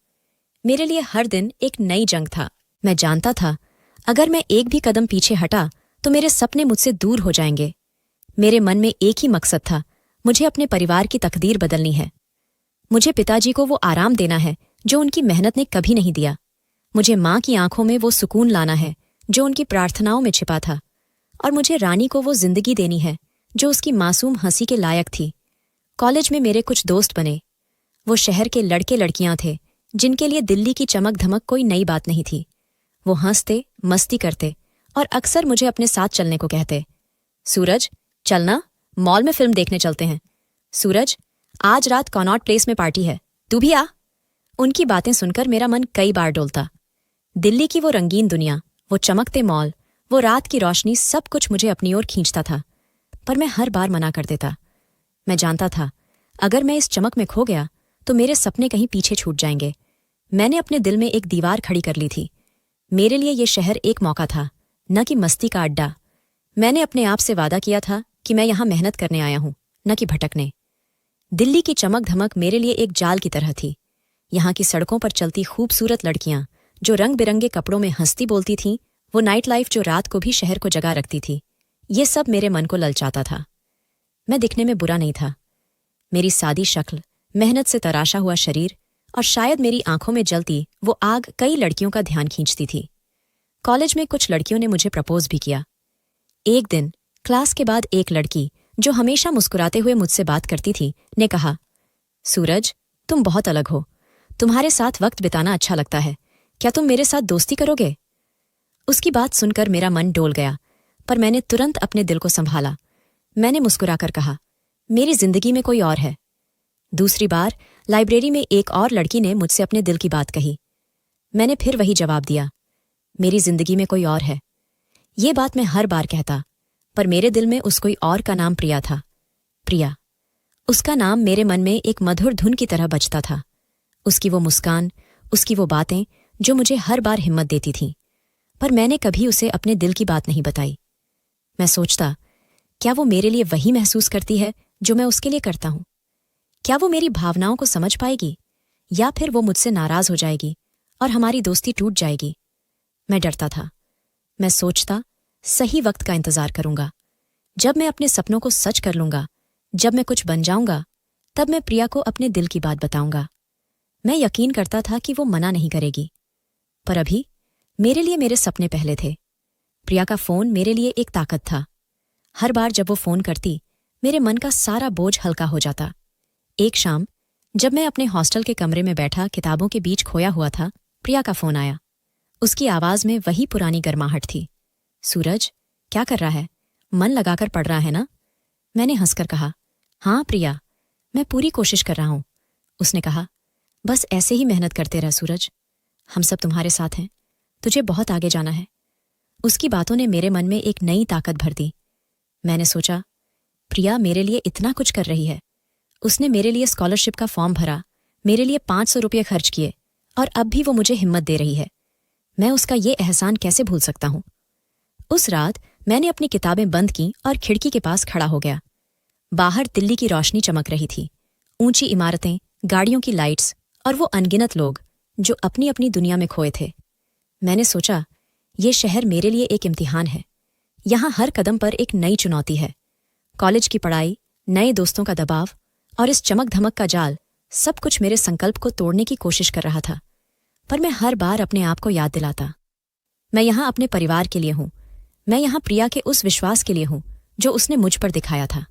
मेरे लिए हर दिन एक नई जंग था। मैं जानता था, अगर मैं एक भी कदम पीछे हटा तो मेरे सपने मुझसे दूर हो जाएंगे। मेरे मन में एक ही मकसद था, मुझे अपने परिवार की तकदीर बदलनी है। मुझे पिताजी को वो आराम देना है जो उनकी मेहनत ने कभी नहीं दिया। मुझे माँ की आंखों में वो सुकून लाना है जो उनकी प्रार्थनाओं में छिपा था, और मुझे रानी को वो जिंदगी देनी है जो उसकी मासूम हंसी के लायक थी। कॉलेज में मेरे कुछ दोस्त बने। वो शहर के लड़के लड़कियां थे जिनके लिए दिल्ली की चमक धमक कोई नई बात नहीं थी। वो हंसते, मस्ती करते और अक्सर मुझे अपने साथ चलने को कहते, सूरज, चलना, मॉल में फिल्म देखने चलते हैं। सूरज, आज रात कॉनॉट प्लेस में पार्टी है, तू भी आ। उनकी बातें सुनकर मेरा मन कई बार डोलता। दिल्ली की वो रंगीन दुनिया, वो चमकते मॉल, वो रात की रोशनी, सब कुछ मुझे अपनी ओर खींचता था, पर मैं हर बार मना कर देता। मैं जानता था, अगर मैं इस चमक में खो गया तो मेरे सपने कहीं पीछे छूट जाएंगे। मैंने अपने दिल में एक दीवार खड़ी कर ली थी। मेरे लिए ये शहर एक मौका था, न कि मस्ती का अड्डा। मैंने अपने आप से वादा किया था कि मैं यहां मेहनत करने आया हूं, न कि भटकने। दिल्ली की चमक धमक मेरे लिए एक जाल की तरह थी। यहाँ की सड़कों पर चलती खूबसूरत लड़कियां जो रंग बिरंगे कपड़ों में हंसती बोलती थीं, वो नाइट लाइफ जो रात को भी शहर को जगा रखती थी, ये सब मेरे मन को ललचाता था। मैं दिखने में बुरा नहीं था। मेरी सादी शक्ल, मेहनत से तराशा हुआ शरीर और शायद मेरी आंखों में जलती वो आग कई लड़कियों का ध्यान खींचती थी। कॉलेज में कुछ लड़कियों ने मुझे प्रपोज भी किया। एक दिन क्लास के बाद एक लड़की जो हमेशा मुस्कुराते हुए मुझसे बात करती थी ने कहा, सूरज, तुम बहुत अलग हो, तुम्हारे साथ वक्त बिताना अच्छा लगता है, क्या तुम मेरे साथ दोस्ती करोगे? उसकी बात सुनकर मेरा मन डोल गया, पर मैंने तुरंत अपने दिल को संभाला। मैंने मुस्कुराकर कहा, मेरी जिंदगी में कोई और है। दूसरी बार लाइब्रेरी में एक और लड़की ने मुझसे अपने दिल की बात कही। मैंने फिर वही जवाब दिया, मेरी जिंदगी में कोई और है। ये बात मैं हर बार कहता, पर मेरे दिल में उस कोई और का नाम प्रिया था। प्रिया, उसका नाम मेरे मन में एक मधुर धुन की तरह बजता था। उसकी वो मुस्कान, उसकी वो बातें जो मुझे हर बार हिम्मत देती थीं, पर मैंने कभी उसे अपने दिल की बात नहीं बताई। मैं सोचता, क्या वो मेरे लिए वही महसूस करती है जो मैं उसके लिए करता हूं? क्या वो मेरी भावनाओं को समझ पाएगी, या फिर वो मुझसे नाराज हो जाएगी और हमारी दोस्ती टूट जाएगी? मैं डरता था। मैं सोचता, सही वक्त का इंतजार करूंगा। जब मैं अपने सपनों को सच कर लूंगा, जब मैं कुछ बन जाऊंगा, तब मैं प्रिया को अपने दिल की बात बताऊंगा। मैं यकीन करता था कि वो मना नहीं करेगी, पर अभी मेरे लिए मेरे सपने पहले थे। प्रिया का फोन मेरे लिए एक ताकत था। हर बार जब वो फोन करती, मेरे मन का सारा बोझ हल्का हो जाता। एक शाम जब मैं अपने हॉस्टल के कमरे में बैठा किताबों के बीच खोया हुआ था, प्रिया का फोन आया। उसकी आवाज में वही पुरानी गर्माहट थी। सूरज, क्या कर रहा है? मन लगाकर पढ़ रहा है ना? मैंने हंसकर कहा, हाँ प्रिया, मैं पूरी कोशिश कर रहा हूं। उसने कहा, बस ऐसे ही मेहनत करते रह सूरज, हम सब तुम्हारे साथ हैं, तुझे बहुत आगे जाना है। उसकी बातों ने मेरे मन में एक नई ताकत भर दी। मैंने सोचा, प्रिया मेरे लिए इतना कुछ कर रही है। उसने मेरे लिए स्कॉलरशिप का फॉर्म भरा, मेरे लिए 500 रुपये खर्च किए, और अब भी वो मुझे हिम्मत दे रही है। मैं उसका ये एहसान कैसे भूल सकता हूं? उस रात मैंने अपनी किताबें बंद की और खिड़की के पास खड़ा हो गया। बाहर दिल्ली की रोशनी चमक रही थी, ऊंची इमारतें, गाड़ियों की लाइट्स और वो अनगिनत लोग जो अपनी अपनी दुनिया में खोए थे। मैंने सोचा, ये शहर मेरे लिए एक इम्तिहान है। यहाँ हर कदम पर एक नई चुनौती है। कॉलेज की पढ़ाई, नए दोस्तों का दबाव और इस चमक धमक का जाल, सब कुछ मेरे संकल्प को तोड़ने की कोशिश कर रहा था। पर मैं हर बार अपने आप को याद दिलाता, मैं यहाँ अपने परिवार के लिए हूँ। मैं यहाँ प्रिया के उस विश्वास के लिए हूँ जो उसने मुझ पर दिखाया था।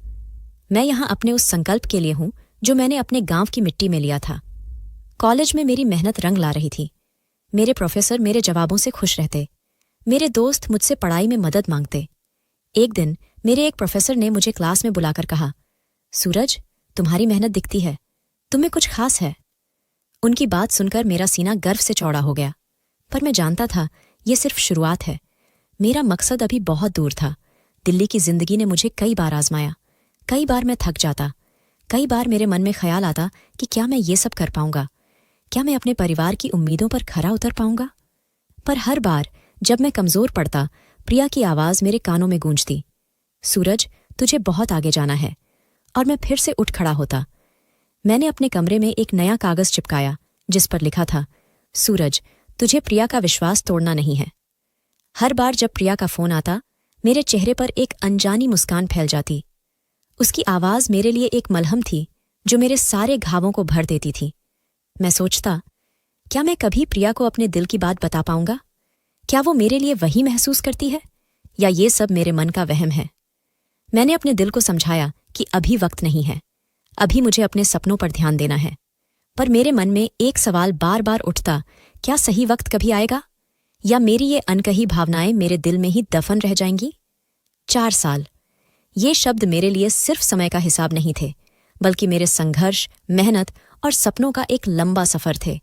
मैं यहाँ अपने उस संकल्प के लिए हूँ जो मैंने अपने गांव की मिट्टी में लिया था। कॉलेज में मेरी मेहनत रंग ला रही थी। मेरे प्रोफेसर मेरे जवाबों से खुश रहते। मेरे दोस्त मुझसे पढ़ाई में मदद मांगते। एक दिन मेरे एक प्रोफेसर ने मुझे क्लास में बुलाकर कहा, सूरज, तुम्हारी मेहनत दिखती है, तुम्हें कुछ खास है। उनकी बात सुनकर मेरा सीना गर्व से चौड़ा हो गया। पर मैं जानता था ये सिर्फ शुरुआत है। मेरा मकसद अभी बहुत दूर था। दिल्ली की जिंदगी ने मुझे कई बार आजमाया। कई बार मैं थक जाता। कई बार मेरे मन में ख्याल आता कि क्या मैं ये सब कर पाऊंगा? क्या मैं अपने परिवार की उम्मीदों पर खरा उतर पाऊंगा? पर हर बार जब मैं कमजोर पड़ता, प्रिया की आवाज मेरे कानों में गूंजती, सूरज, तुझे बहुत आगे जाना है। और मैं फिर से उठ खड़ा होता। मैंने अपने कमरे में एक नया कागज चिपकाया जिस पर लिखा था, सूरज, तुझे प्रिया का विश्वास तोड़ना नहीं है। हर बार जब प्रिया का फोन आता, मेरे चेहरे पर एक अनजानी मुस्कान फैल जाती। उसकी आवाज मेरे लिए एक मलहम थी जो मेरे सारे घावों को भर देती थी। मैं सोचता, क्या मैं कभी प्रिया को अपने दिल की बात बता पाऊंगा? क्या वो मेरे लिए वही महसूस करती है, या ये सब मेरे मन का वहम है? मैंने अपने दिल को समझाया कि अभी वक्त नहीं है, अभी मुझे अपने सपनों पर ध्यान देना है। पर मेरे मन में एक सवाल बार बार उठता, क्या सही वक्त कभी आएगा, या मेरी ये अनकही भावनाएं मेरे दिल में ही दफन रह जाएंगी? 4 साल, ये शब्द मेरे लिए सिर्फ समय का हिसाब नहीं थे, बल्कि मेरे संघर्ष, मेहनत और सपनों का एक लंबा सफर थे।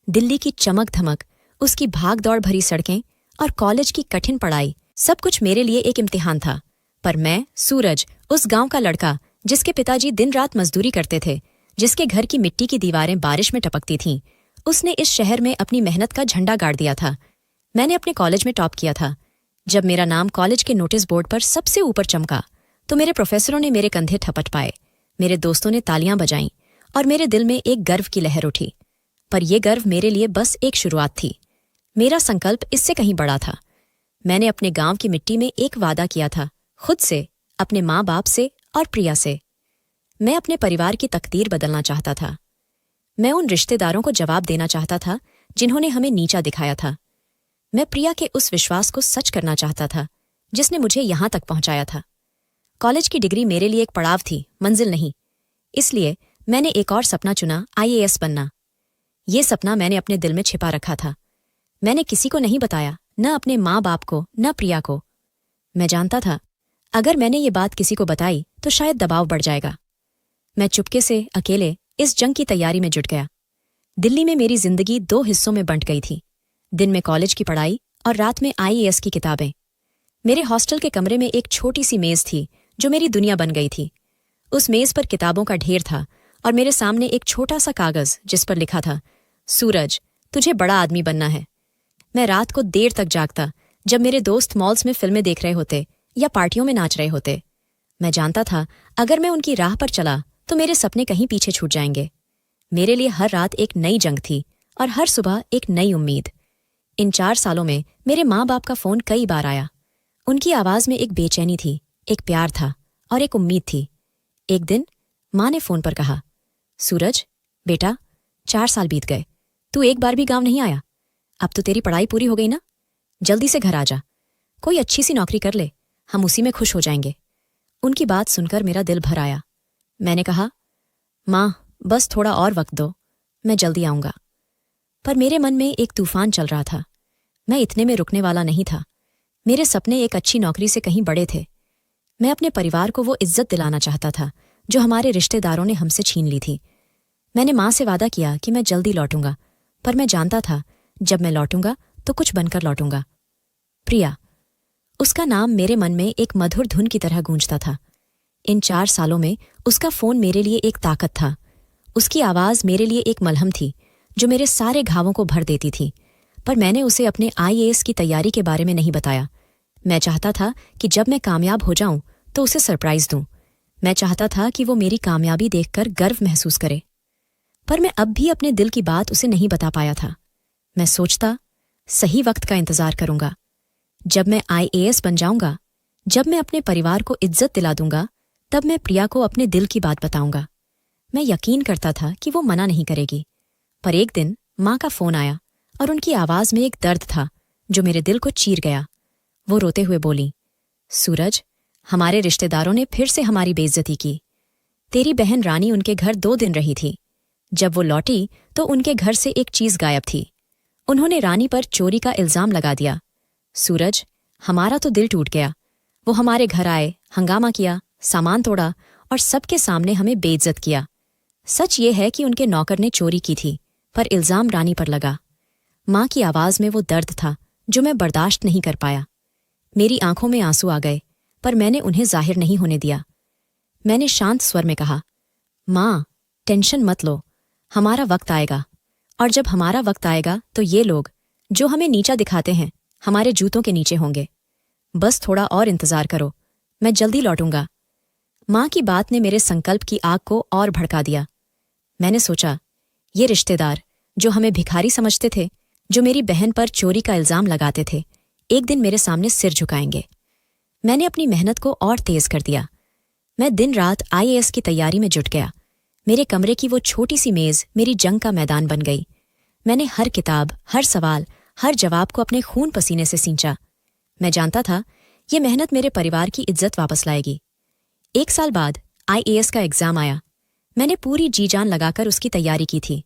दिल्ली की चमक धमक, उसकी भाग दौड़ भरी सड़कें और कॉलेज की कठिन पढ़ाई, सब कुछ मेरे लिए एक इम्तिहान था। पर मैं, सूरज, उस गांव का लड़का जिसके पिताजी दिन रात मजदूरी करते थे, जिसके घर की मिट्टी की दीवारें बारिश में टपकती थीं, उसने इस शहर में अपनी मेहनत का झंडा गाड़ दिया था। मैंने अपने कॉलेज में टॉप किया था। जब मेरा नाम कॉलेज के नोटिस बोर्ड पर सबसे ऊपर चमका, तो मेरे प्रोफेसरों ने मेरे कंधे ठपट पाए, मेरे दोस्तों ने तालियां बजाईं और मेरे दिल में एक गर्व की लहर उठी। पर यह गर्व मेरे लिए बस एक शुरुआत थी। मेरा संकल्प इससे कहीं बड़ा था। मैंने अपने गांव की मिट्टी में एक वादा किया था, खुद से, अपने माँ बाप से और प्रिया से। मैं अपने परिवार की तकदीर बदलना चाहता था। मैं उन रिश्तेदारों को जवाब देना चाहता था जिन्होंने हमें नीचा दिखाया था। मैं प्रिया के उस विश्वास को सच करना चाहता था जिसने मुझे यहां तक पहुंचाया था। कॉलेज की डिग्री मेरे लिए एक पड़ाव थी, मंजिल नहीं। इसलिए मैंने एक और सपना चुना, IAS बनना। ये सपना मैंने अपने दिल में छिपा रखा था। मैंने किसी को नहीं बताया, न अपने माँ बाप को, न प्रिया को। मैं जानता था, अगर मैंने ये बात किसी को बताई तो शायद दबाव बढ़ जाएगा। मैं चुपके से, अकेले इस जंग की तैयारी में जुट गया। दिल्ली में मेरी जिंदगी 2 हिस्सों में बंट गई थी। दिन में कॉलेज की पढ़ाई और रात में IAS की किताबें। मेरे हॉस्टल के कमरे में एक छोटी सी मेज थी जो मेरी दुनिया बन गई थी। उस मेज पर किताबों का ढेर था और मेरे सामने एक छोटा सा कागज जिस पर लिखा था, सूरज, तुझे बड़ा आदमी बनना है। मैं रात को देर तक जागता जब मेरे दोस्त मॉल्स में फिल्में देख रहे होते या पार्टियों में नाच रहे होते। मैं जानता था, अगर मैं उनकी राह पर चला तो मेरे सपने कहीं पीछे छूट जाएंगे। मेरे लिए हर रात एक नई जंग थी और हर सुबह एक नई उम्मीद। इन 4 सालों में मेरे माँ बाप का फोन कई बार आया। उनकी आवाज में एक बेचैनी थी, एक प्यार था और एक उम्मीद थी। एक दिन माँ ने फोन पर कहा, सूरज बेटा, 4 साल बीत गए, तू एक बार भी गांव नहीं आया। अब तो तेरी पढ़ाई पूरी हो गई ना, जल्दी से घर आ जा। कोई अच्छी सी नौकरी कर ले, हम उसी में खुश हो जाएंगे। उनकी बात सुनकर मेरा दिल भर आया। मैंने कहा, माँ, बस थोड़ा और वक्त दो, मैं जल्दी आऊंगा। पर मेरे मन में एक तूफान चल रहा था। मैं इतने में रुकने वाला नहीं था। मेरे सपने एक अच्छी नौकरी से कहीं बड़े थे। मैं अपने परिवार को वो इज्जत दिलाना चाहता था जो हमारे रिश्तेदारों ने हमसे छीन ली थी। मैंने माँ से वादा किया कि मैं जल्दी लौटूंगा, पर मैं जानता था जब मैं लौटूंगा तो कुछ बनकर लौटूंगा। प्रिया, उसका नाम मेरे मन में एक मधुर धुन की तरह गूंजता था। इन 4 सालों में उसका फोन मेरे लिए एक ताकत था। उसकी आवाज मेरे लिए एक मलहम थी जो मेरे सारे घावों को भर देती थी। पर मैंने उसे अपने IAS की तैयारी के बारे में नहीं बताया। मैं चाहता था कि जब मैं कामयाब हो जाऊं तो उसे सरप्राइज दूं। मैं चाहता था कि वो मेरी कामयाबी देखकर गर्व महसूस करे। पर मैं अब भी अपने दिल की बात उसे नहीं बता पाया था। मैं सोचता, सही वक्त का इंतजार करूंगा। जब मैं IAS बन जाऊंगा, जब मैं अपने परिवार को इज्जत दिला दूंगा, तब मैं प्रिया को अपने दिल की बात बताऊंगा। मैं यकीन करता था कि वो मना नहीं करेगी। पर एक दिन माँ का फोन आया और उनकी आवाज में एक दर्द था जो मेरे दिल को चीर गया। वो रोते हुए बोली, सूरज, हमारे रिश्तेदारों ने फिर से हमारी बेइज्जती की। तेरी बहन रानी उनके घर 2 दिन रही थी। जब वो लौटी तो उनके घर से एक चीज गायब थी। उन्होंने रानी पर चोरी का इल्जाम लगा दिया। सूरज, हमारा तो दिल टूट गया। वो हमारे घर आए, हंगामा किया, सामान तोड़ा और सबके सामने हमें बेइज्जत किया। सच ये है कि उनके नौकर ने चोरी की थी, पर इल्जाम रानी पर लगा। माँ की आवाज में वो दर्द था जो मैं बर्दाश्त नहीं कर पाया। मेरी आंखों में आंसू आ गए, पर मैंने उन्हें जाहिर नहीं होने दिया। मैंने शांत स्वर में कहा, माँ, टेंशन मत लो, हमारा वक्त आएगा। और जब हमारा वक्त आएगा तो ये लोग जो हमें नीचा दिखाते हैं हमारे जूतों के नीचे होंगे। बस थोड़ा और इंतजार करो, मैं जल्दी लौटूंगा। माँ की बात ने मेरे संकल्प की आग को और भड़का दिया। मैंने सोचा, ये रिश्तेदार जो हमें भिखारी समझते थे, जो मेरी बहन पर चोरी का इल्जाम लगाते थे, एक दिन मेरे सामने सिर झुकाएंगे। मैंने अपनी मेहनत को और तेज कर दिया। मैं दिन रात IAS की तैयारी में जुट गया। मेरे कमरे की वो छोटी सी मेज मेरी जंग का मैदान बन गई। मैंने हर किताब, हर सवाल, हर जवाब को अपने खून पसीने से सींचा। मैं जानता था ये मेहनत मेरे परिवार की इज्जत वापस लाएगी। 1 साल बाद IAS का एग्जाम आया। मैंने पूरी जी जान लगाकर उसकी तैयारी की थी।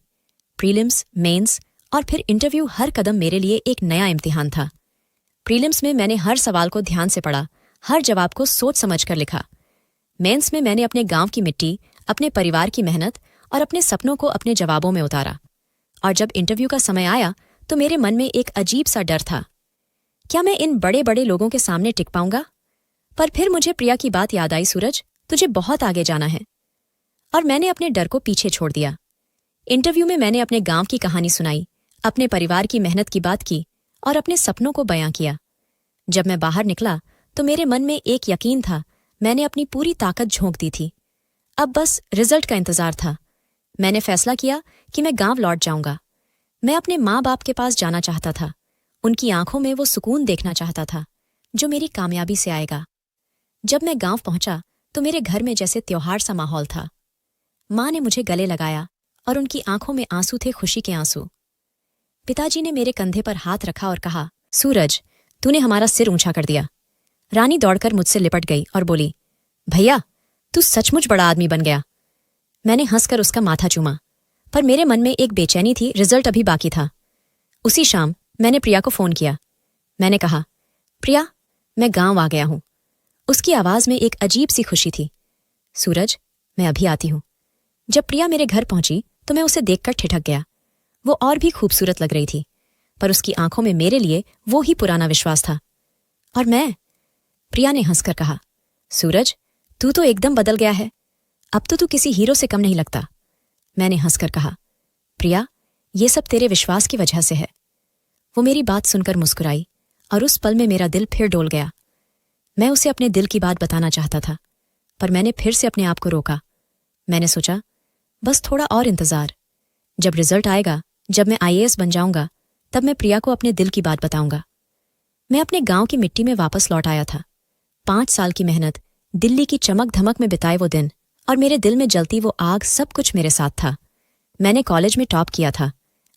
प्रीलिम्स, मेंस और फिर इंटरव्यू, हर कदम मेरे लिए एक नया इम्तिहान था। प्रीलिम्स में मैंने हर सवाल को ध्यान से पढ़ा, हर जवाब को सोच समझ कर लिखा। मेंस में मैंने अपने गांव की मिट्टी, अपने परिवार की मेहनत और अपने सपनों को अपने जवाबों में उतारा। और जब इंटरव्यू का समय आया तो मेरे मन में एक अजीब सा डर था। क्या मैं इन बड़े बड़े लोगों के सामने टिक पाऊंगा? पर फिर मुझे प्रिया की बात याद आई, सूरज, तुझे बहुत आगे जाना है। और मैंने अपने डर को पीछे छोड़ दिया। इंटरव्यू में मैंने अपने गांव की कहानी सुनाई, अपने परिवार की मेहनत की बात की और अपने सपनों को बयां किया। जब मैं बाहर निकला तो मेरे मन में एक यकीन था, मैंने अपनी पूरी ताकत झोंक दी थी। अब बस रिजल्ट का इंतजार था। मैंने फैसला किया कि मैं गांव लौट जाऊंगा। मैं अपने माँ बाप के पास जाना चाहता था। उनकी आंखों में वो सुकून देखना चाहता था जो मेरी कामयाबी से आएगा। जब मैं गांव पहुंचा तो मेरे घर में जैसे त्योहार सा माहौल था। माँ ने मुझे गले लगाया और उनकी आंखों में आंसू थे, खुशी के आंसू। पिताजी ने मेरे कंधे पर हाथ रखा और कहा, सूरज, तूने हमारा सिर ऊंचा कर दिया। रानी दौड़कर मुझसे लिपट गई और बोली, भैया, तू सचमुच बड़ा आदमी बन गया। मैंने हंसकर उसका माथा चूमा, पर मेरे मन में एक बेचैनी थी, रिजल्ट अभी बाकी था। उसी शाम मैंने प्रिया को फोन किया। मैंने कहा, प्रिया, मैं गांव आ गया हूं। उसकी आवाज में एक अजीब सी खुशी थी। सूरज, मैं अभी आती हूं। जब प्रिया मेरे घर पहुंची तो मैं उसे देखकर ठिठक गया। वो और भी खूबसूरत लग रही थी, पर उसकी आंखों में मेरे लिए वो ही पुराना विश्वास था। और मैं? प्रिया ने हंसकर कहा, सूरज, तू तो एकदम बदल गया है। अब तो तू किसी हीरो से कम नहीं लगता। मैंने हंसकर कहा, प्रिया, ये सब तेरे विश्वास की वजह से है। वो मेरी बात सुनकर मुस्कुराई और उस पल में मेरा दिल फिर डोल गया। मैं उसे अपने दिल की बात बताना चाहता था, पर मैंने फिर से अपने आप को रोका। मैंने सोचा, बस थोड़ा और इंतजार। जब रिजल्ट आएगा, जब मैं IAS बन जाऊंगा, तब मैं प्रिया को अपने दिल की बात बताऊंगा। मैं अपने गांव की मिट्टी में वापस लौट आया था। 5 साल की मेहनत, दिल्ली की चमक धमक में बिताए वो दिन और मेरे दिल में जलती वो आग, सब कुछ मेरे साथ था। मैंने कॉलेज में टॉप किया था,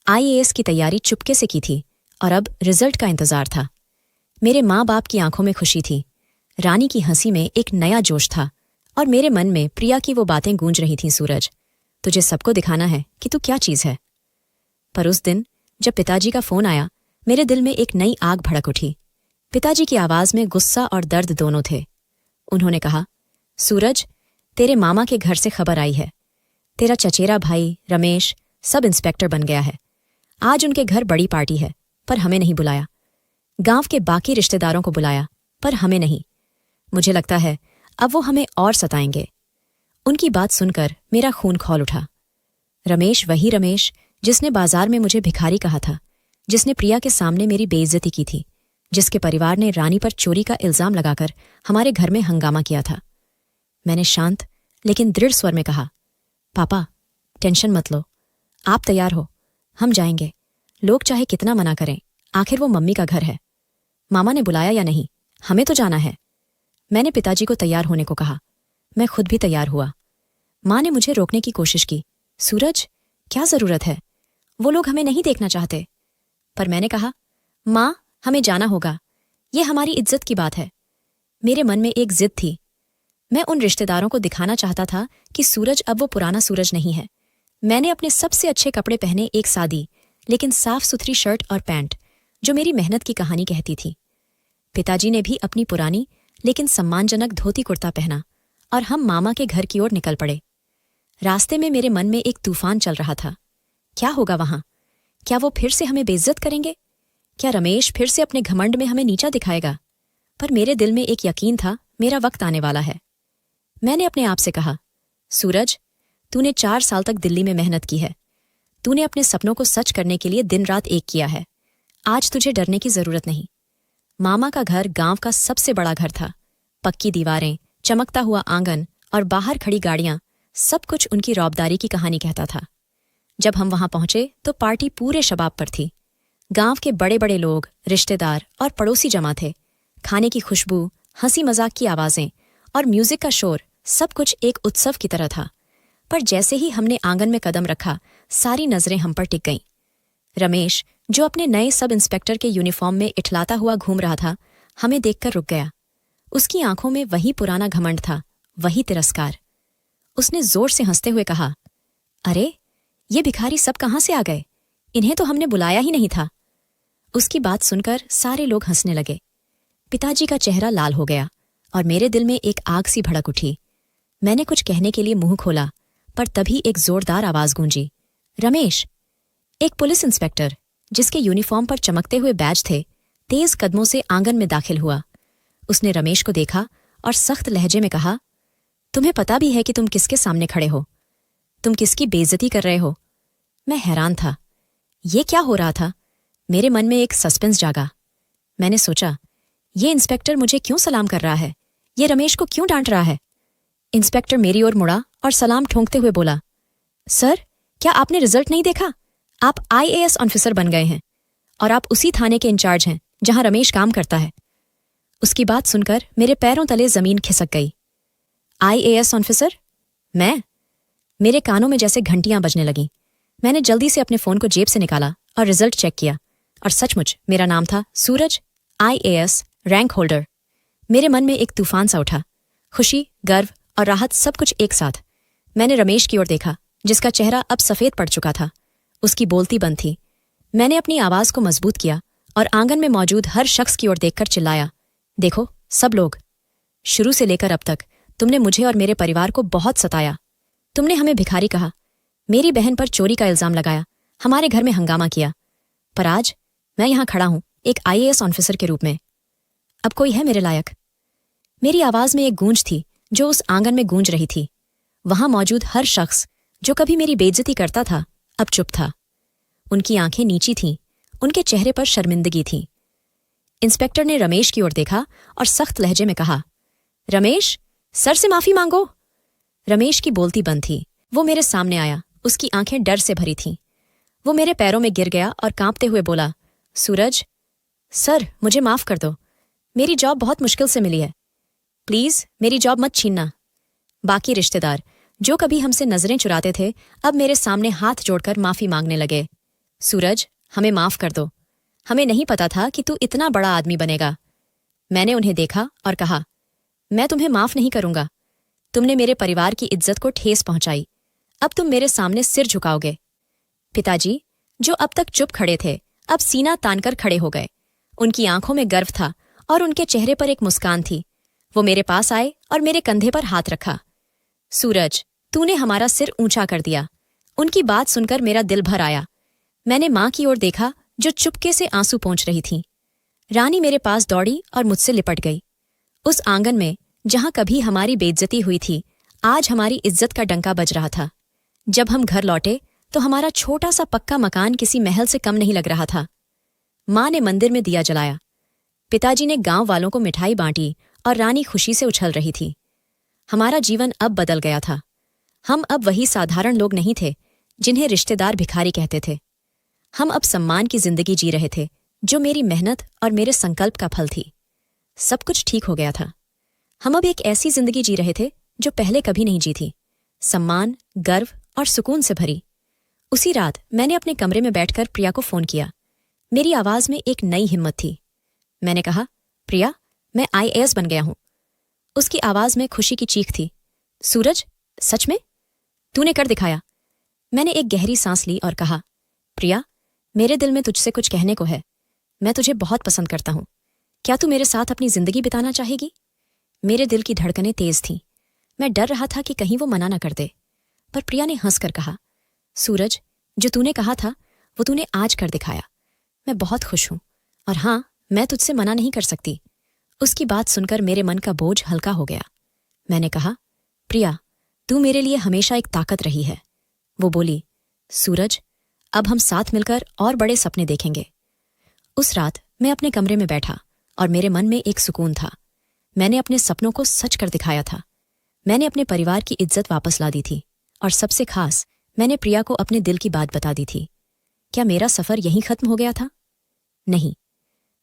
IAS की तैयारी चुपके से की थी और अब रिजल्ट का इंतजार था। मेरे माँ बाप की आंखों में खुशी थी, रानी की हंसी में एक नया जोश था और मेरे मन में प्रिया की वो बातें गूंज रही थीं, सूरज, तुझे सबको दिखाना है कि तू क्या चीज है। पर उस दिन जब पिताजी का फोन आया, मेरे दिल में एक नई आग भड़क उठी। पिताजी की आवाज में गुस्सा और दर्द दोनों थे। उन्होंने कहा, सूरज, तेरे मामा के घर से खबर आई है। तेरा चचेरा भाई रमेश सब इंस्पेक्टर बन गया है। आज उनके घर बड़ी पार्टी है, पर हमें नहीं बुलाया। गांव के बाकी रिश्तेदारों को बुलाया, पर हमें नहीं। मुझे लगता है अब वो हमें और सताएंगे। उनकी बात सुनकर मेरा खून खौल उठा। रमेश वही रमेश जिसने बाजार में मुझे भिखारी कहा था, जिसने प्रिया के सामने मेरी बेइज्जती की थी, जिसके परिवार ने रानी पर चोरी का इल्जाम लगाकर हमारे घर में हंगामा किया था। मैंने शांत लेकिन दृढ़ स्वर में कहा, पापा, टेंशन मत लो, आप तैयार हो, हम जाएंगे। लोग चाहे कितना मना करें, आखिर वो मम्मी का घर है। मामा ने बुलाया या नहीं, हमें तो जाना है। मैंने पिताजी को तैयार होने को कहा। मैं खुद भी तैयार हुआ। माँ ने मुझे रोकने की कोशिश की। सूरज, क्या जरूरत है? वो लोग हमें नहीं देखना चाहते। पर मैंने कहा, माँ, हमें जाना होगा, ये हमारी इज्जत की बात है। मेरे मन में एक जिद थी। मैं उन रिश्तेदारों को दिखाना चाहता था कि सूरज अब वो पुराना सूरज नहीं है। मैंने अपने सबसे अच्छे कपड़े पहने, एक सादी लेकिन साफ सुथरी शर्ट और पैंट जो मेरी मेहनत की कहानी कहती थी। पिताजी ने भी अपनी पुरानी लेकिन सम्मानजनक धोती कुर्ता पहना और हम मामा के घर की ओर निकल पड़े। रास्ते में मेरे मन में एक तूफान चल रहा था। क्या होगा वहां? क्या वो फिर से हमें बेइज्जत करेंगे? क्या रमेश फिर से अपने घमंड में हमें नीचा दिखाएगा? पर मेरे दिल में एक यकीन था, मेरा वक्त आने वाला है। मैंने अपने आप से कहा, सूरज, तूने 4 साल तक दिल्ली में मेहनत की है। तूने अपने सपनों को सच करने के लिए दिन रात एक किया है। आज तुझे डरने की जरूरत नहीं। मामा का घर गांव का सबसे बड़ा घर था। पक्की दीवारें, चमकता हुआ आंगन और बाहर खड़ी गाड़ियां, सब कुछ उनकी रौबदारी की कहानी कहता था। जब हम वहां पहुंचे तो पार्टी पूरे शबाब पर थी। गांव के बड़े बड़े लोग, रिश्तेदार और पड़ोसी जमा थे। खाने की खुशबू, हंसी मजाक की आवाजें और म्यूजिक का शोर, सब कुछ एक उत्सव की तरह था। पर जैसे ही हमने आंगन में कदम रखा, सारी नजरें हम पर टिक गईं। रमेश, जो अपने नए सब इंस्पेक्टर के यूनिफॉर्म में इठलाता हुआ घूम रहा था, हमें देखकर रुक गया। उसकी आंखों में वही पुराना घमंड था, वही तिरस्कार। उसने जोर से हंसते हुए कहा, अरे, ये भिखारी सब कहाँ से आ गए? इन्हें तो हमने बुलाया ही नहीं था। उसकी बात सुनकर सारे लोग हंसने लगे। पिताजी का चेहरा लाल हो गया और मेरे दिल में एक आग सी भड़क उठी। मैंने कुछ कहने के लिए मुंह खोला, पर तभी एक जोरदार आवाज गूंजी, रमेश। एक पुलिस इंस्पेक्टर, जिसके यूनिफॉर्म पर चमकते हुए बैज थे, तेज कदमों से आंगन में दाखिल हुआ। उसने रमेश को देखा और सख्त लहजे में कहा, तुम्हें पता भी है कि तुम किसके सामने खड़े हो? तुम किसकी बेइज्जती कर रहे हो? मैं हैरान था। ये क्या हो रहा था? मेरे मन में एक सस्पेंस जागा। मैंने सोचा, ये इंस्पेक्टर मुझे क्यों सलाम कर रहा है? ये रमेश को क्यों डांट रहा है? इंस्पेक्टर मेरी ओर मुड़ा और सलाम ठोंकते हुए बोला, सर, क्या आपने रिजल्ट नहीं देखा? आप IAS ऑफिसर बन गए हैं और आप उसी थाने के इंचार्ज हैं जहां रमेश काम करता है। उसकी बात सुनकर मेरे पैरों तले जमीन खिसक गई। IAS officer? मैं? मेरे कानों में जैसे घंटियां बजने लगीं। मैंने जल्दी से अपने फोन को जेब से निकाला और रिजल्ट चेक किया, और सचमुच मेरा नाम था सूरज, IAS रैंक होल्डर। मेरे मन में एक तूफान सा उठा, खुशी, गर्व और राहत, सब कुछ एक साथ। मैंने रमेश की ओर देखा, जिसका चेहरा अब सफेद पड़ चुका था। उसकी बोलती बंद थी। मैंने अपनी आवाज को मजबूत किया और आंगन में मौजूद हर शख्स की ओर देखकर चिल्लाया, देखो सब लोग, शुरू से लेकर अब तक तुमने मुझे और मेरे परिवार को बहुत सताया। तुमने हमें भिखारी कहा, मेरी बहन पर चोरी का इल्जाम लगाया, हमारे घर में हंगामा किया। पर आज मैं यहां खड़ा हूं एक IAS ऑफिसर के रूप में। अब कोई है मेरे लायक? मेरी आवाज में एक गूंज थी जो उस आंगन में गूंज रही थी। वहां मौजूद हर शख्स जो कभी मेरी बेइज्जती करता था, अब चुप था। उनकी आंखें नीची थीं, उनके चेहरे पर शर्मिंदगी थी। इंस्पेक्टर ने रमेश की ओर देखा और सख्त लहजे में कहा, रमेश, सर से माफी मांगो। रमेश की बोलती बंद थी। वो मेरे सामने आया, उसकी आंखें डर से भरी थीं। वो मेरे पैरों में गिर गया और कांपते हुए बोला, सूरज, सर, मुझे माफ कर दो। मेरी जॉब बहुत मुश्किल से मिली है। प्लीज मेरी जॉब मत छीनना। बाकी रिश्तेदार जो कभी हमसे नजरें चुराते थे, अब मेरे सामने हाथ जोड़कर माफी मांगने लगे। सूरज, हमें माफ कर दो। हमें नहीं पता था कि तू इतना बड़ा आदमी बनेगा। मैंने उन्हें देखा और कहा, मैं तुम्हें माफ नहीं करूंगा। तुमने मेरे परिवार की इज्जत को ठेस पहुंचाई। अब तुम मेरे सामने सिर झुकाओगे। पिताजी, जो अब तक चुप खड़े थे, अब सीना तानकर खड़े हो गए। उनकी आंखों में गर्व था और उनके चेहरे पर एक मुस्कान थी। वो मेरे पास आए और मेरे कंधे पर हाथ रखा। सूरज, तूने हमारा सिर ऊंचा कर दिया। उनकी बात सुनकर मेरा दिल भर आया। मैंने मां की ओर देखा, जो चुपके से आंसू पोंछ रही थी। रानी मेरे पास दौड़ी और मुझसे लिपट गई। उस आंगन में जहां कभी हमारी बेइज्जती हुई थी, आज हमारी इज्जत का डंका बज रहा था। जब हम घर लौटे तो हमारा छोटा सा पक्का मकान किसी महल से कम नहीं लग रहा था। मां ने मंदिर में दिया जलाया। पिताजी ने गांव वालों को मिठाई बांटी और रानी खुशी से उछल रही थी। हमारा जीवन अब बदल गया था। हम अब वही साधारण लोग नहीं थे जिन्हें रिश्तेदार भिखारी कहते थे। हम अब सम्मान की जिंदगी जी रहे थे, जो मेरी मेहनत और मेरे संकल्प का फल थी। सब कुछ ठीक हो गया था। हम अब एक ऐसी जिंदगी जी रहे थे जो पहले कभी नहीं जी थी, सम्मान, गर्व और सुकून से भरी। उसी रात मैंने अपने कमरे में बैठकर प्रिया को फोन किया। मेरी आवाज में एक नई हिम्मत थी। मैंने कहा, प्रिया, मैं IAS बन गया हूं। उसकी आवाज में खुशी की चीख थी। सूरज, सच में? तूने कर दिखाया। मैंने एक गहरी सांस ली और कहा, प्रिया, मेरे दिल में तुझसे कुछ कहने को है। मैं तुझे बहुत पसंद करता हूं। क्या तू मेरे साथ अपनी जिंदगी बिताना चाहेगी? मेरे दिल की धड़कनें तेज थीं। मैं डर रहा था कि कहीं वो मना न कर दे, पर प्रिया ने हंसकर कहा, सूरज, जो तूने कहा था वो तूने आज कर दिखाया। मैं बहुत खुश हूं, और हाँ, मैं तुझसे मना नहीं कर सकती। उसकी बात सुनकर मेरे मन का बोझ हल्का हो गया। मैंने कहा, प्रिया, तू मेरे लिए हमेशा एक ताकत रही है। वो बोली, सूरज, अब हम साथ मिलकर और बड़े सपने देखेंगे। उस रात मैं अपने कमरे में बैठा और मेरे मन में एक सुकून था। मैंने अपने सपनों को सच कर दिखाया था। मैंने अपने परिवार की इज्जत वापस ला दी थी, और सबसे खास, मैंने प्रिया को अपने दिल की बात बता दी थी। क्या मेरा सफर यहीं खत्म हो गया था? नहीं,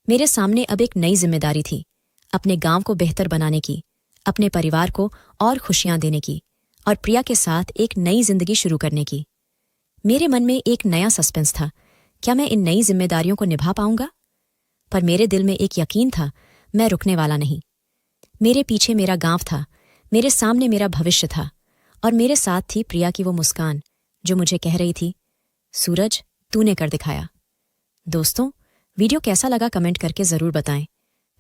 मेरे सामने अब एक नई जिम्मेदारी थी, अपने गांव को बेहतर बनाने की, अपने परिवार को और खुशियां देने की, और प्रिया के साथ एक नई जिंदगी शुरू करने की। मेरे मन में एक नया सस्पेंस था। क्या मैं इन नई जिम्मेदारियों को निभा पाऊंगा? पर मेरे दिल में एक यकीन था, मैं रुकने वाला नहीं। मेरे पीछे मेरा गांव था, मेरे सामने मेरा भविष्य था, और मेरे साथ थी प्रिया की वो मुस्कान जो मुझे कह रही थी, सूरज, तूने कर दिखाया। दोस्तों, वीडियो कैसा लगा कमेंट करके जरूर बताएं।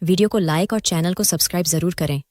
वीडियो को लाइक और चैनल को सब्सक्राइब जरूर करें।